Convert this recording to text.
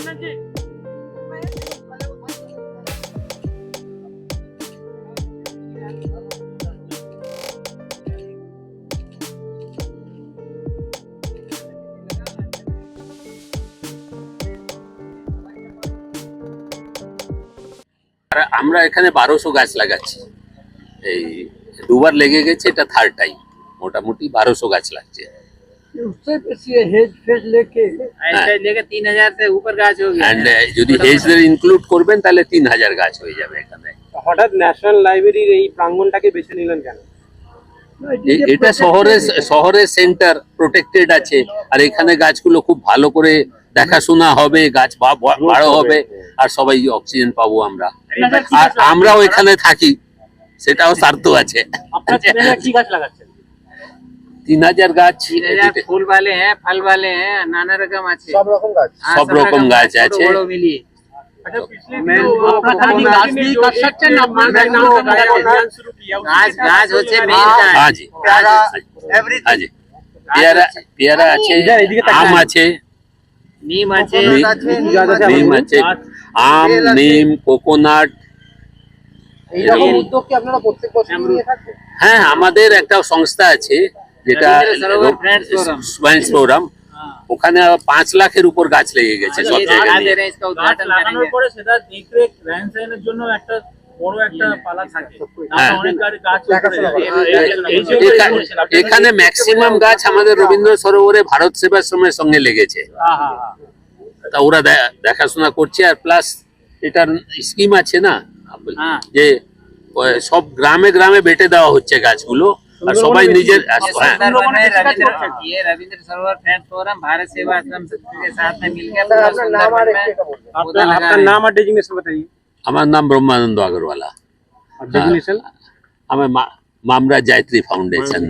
আমরা এখানে 1200 গাছ লাগাচ্ছি, এই দুবার লেগে গেছে, এটা থার্ড টাইম। মোটামুটি 1200 গাছ লাগছে। उससे हेज फेज लेके 3000 से ऊपर गाछ हो गया। এন্ড যদি হেজদের ইনক্লুড করবেন তাহলে 3000 গাছ হয়ে যাবে এখানে। হঠাৎ ন্যাশনাল লাইব্রেরির এই প্রাঙ্গণটাকে বেছে নিলেন কেন? এটা শহরের সেন্টার, প্রোটেক্টেড আছে, আর এখানে গাছগুলো খুব ভালো করে দেখাশোনা হবে, গাছ বড় হবে, আর সবাই অক্সিজেন পাবো আমরা। আর আমরাও এখানে থাকি, সেটাও স্বার্থ আছে। আপনারা কি গাছ লাগাচ্ছেন? 3000 গাছ। 3000 फूल वाले हैं, फल वाले हैं, नाना रकम আছে, सब रकम गाछ। সব রকম গাছ আছে। বড় মিলিয়ে। গাছ হচ্ছে মেইন কাজ। আজি আজি পেয়ারা আছে, আম আছে, নিম আছে, নিম আছে, আম, নিম, কোকোনাট। এইরকম উদ্যোগ কি আপনারা প্রত্যেক বছর নিয়ে থাকেন? হ্যাঁ, আমাদের একটা সংস্থা আছে যেটা ফ্রেন্ডস ফোরাম, ওখানে 5 লাখের উপর গাছ লেগে গেছে সব জায়গায়। লাগানোর পরে সেটা দেখরেখ র্যানসাইনের জন্য একটা বড় একটা পালা থাকে, অনেক গাছ এখানে ম্যাক্সিমাম গাছ আমাদের রবীন্দ্র সরোবরে ভারত সেবাশ্রমের সঙ্গে লেগেছে, তা ওরা দেখাশোনা করছে। আর প্লাস এটার স্কিম আছে না, যে সব গ্রামে গ্রামে বেটে দেওয়া হচ্ছে গাছগুলো, আর সবাই নিজের। रविंद्र सरोवर फ्रेंड्स फोरम भारत सेवा आश्रम के साथ में मिलकर আপনার নাম আর ডেজিগনেশন बताइए। আমার নাম ব্রহ্মানন্দ আগরওয়ালা। ডেজিগনেশন আমার মামরা জায়ত্রী ফাউন্ডেশন।